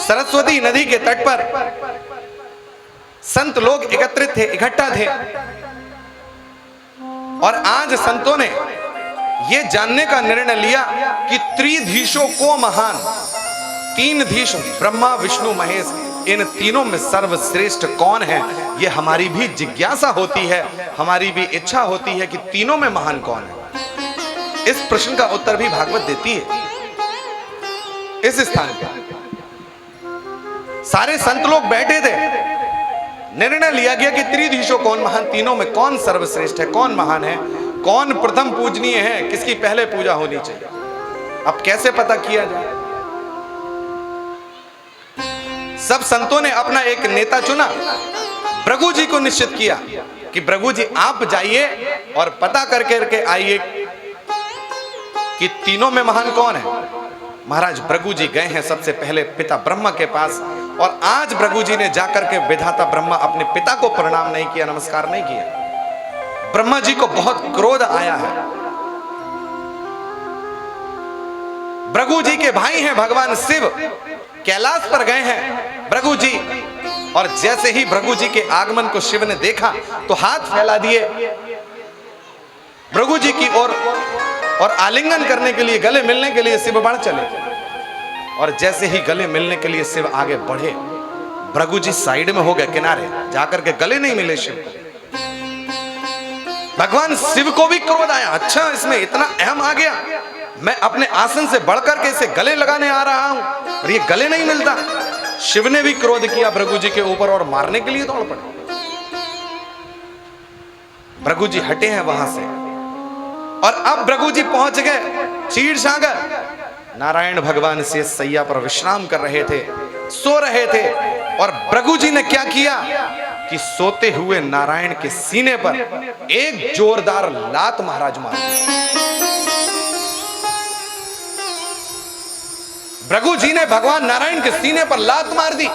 सरस्वती नदी के तट पर संत लोग एकत्रित थे, इकट्ठा थे। और आज संतों ने यह जानने का निर्णय लिया कि त्रिधीशों को महान, तीन धीश ब्रह्मा विष्णु महेश, इन तीनों में सर्वश्रेष्ठ कौन है। यह हमारी भी जिज्ञासा होती है, हमारी भी इच्छा होती है कि तीनों में महान कौन है। इस प्रश्न का उत्तर भी भागवत देती है। इस स्थान पर सारे संत लोग बैठे थे, निर्णय लिया गया कि त्रिधीशों कौन महान, तीनों में कौन सर्वश्रेष्ठ है, कौन महान है, कौन प्रथम पूजनीय है, किसकी पहले पूजा होनी चाहिए। अब कैसे पता किया जाए। सब संतों ने अपना एक नेता चुना, भृगु जी को निश्चित किया कि भृगु जी आप जाइए और पता करके आइए कि तीनों में महान कौन है। महाराज भृगु जी गए हैं सबसे पहले पिता ब्रह्मा के पास, और आज भृगु जी ने जाकर के विधाता ब्रह्मा अपने पिता को प्रणाम नहीं किया, नमस्कार नहीं किया। ब्रह्मा जी को बहुत क्रोध आया है। भृगु जी के भाई हैं भगवान शिव, कैलाश पर गए हैं भृगु जी, और जैसे ही भृगु जी के आगमन को शिव ने देखा तो हाथ फैला दिए भृगु जी की ओर, और आलिंगन करने के लिए, गले मिलने के लिए शिव बढ़ चले। और जैसे ही गले मिलने के लिए शिव आगे बढ़े, भृगु जी साइड में हो गए, किनारे जाकर के गले नहीं मिले शिव। भगवान शिव को भी क्रोध आया, अच्छा इसमें इतना अहम आ गया, मैं अपने आसन से बढ़कर के इसे गले लगाने आ रहा हूं और ये गले नहीं मिलता। शिव ने भी क्रोध किया भृगु जी के ऊपर और मारने के लिए दौड़ पड़े। भृगु जी हटे हैं वहां से, और अब भृगु जी पहुंच गए क्षीरसागर। नारायण भगवान से सैया पर विश्राम कर रहे थे, सो रहे थे, और भृगु जी ने क्या किया कि सोते हुए नारायण के सीने पर एक जोरदार लात महाराज मार दी। भृगु जी ने भगवान नारायण के सीने पर लात मार दी।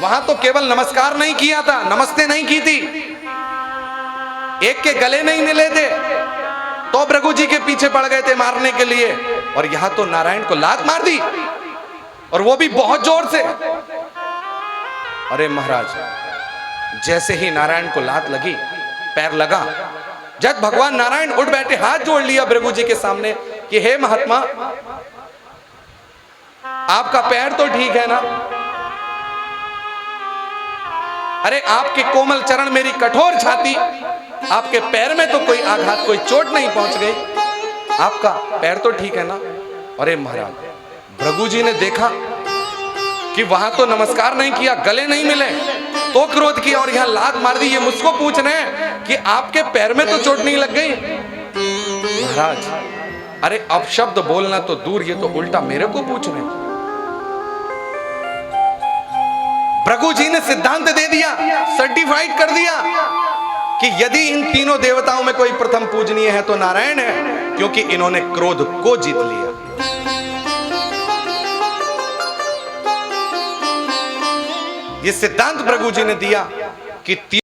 वहां तो केवल नमस्कार नहीं किया था, नमस्ते नहीं की थी, एक के गले नहीं मिले थे तो भृगु जी के पीछे पड़ गए थे मारने के लिए, और यहां तो नारायण को लात मार दी, और वो भी बहुत जोर से। अरे महाराज, जैसे ही नारायण को लात लगी, पैर लगा, जब भगवान नारायण उठ बैठे, हाथ जोड़ लिया भृगु जी के सामने कि हे महात्मा, आपका पैर तो ठीक है ना? अरे आपके कोमल चरण, मेरी कठोर छाती, आपके पैर में तो कोई आघात, कोई चोट नहीं पहुंच गई, आपका पैर तो ठीक है ना? अरे महाराज, भृगु जी ने देखा कि वहां तो नमस्कार नहीं किया, गले नहीं मिले, तो क्रोध किया और यहां लात मार दी। ये मुझको पूछ रहे हैं कि आपके पैर में तो चोट नहीं लग गई? महाराज, अरे अपशब्द बोलना तो दूर, ये तो उल्टा मेरे को पूछ रहे हैं। भृगु जी ने सिद्धांत दे दिया, सर्टिफाइड कर दिया कि यदि इन तीनों देवताओं में कोई प्रथम पूजनीय है तो नारायण है, क्योंकि इन्होंने क्रोध को जीत लिया। ये सिद्धांत भृगु जी ने दिया कि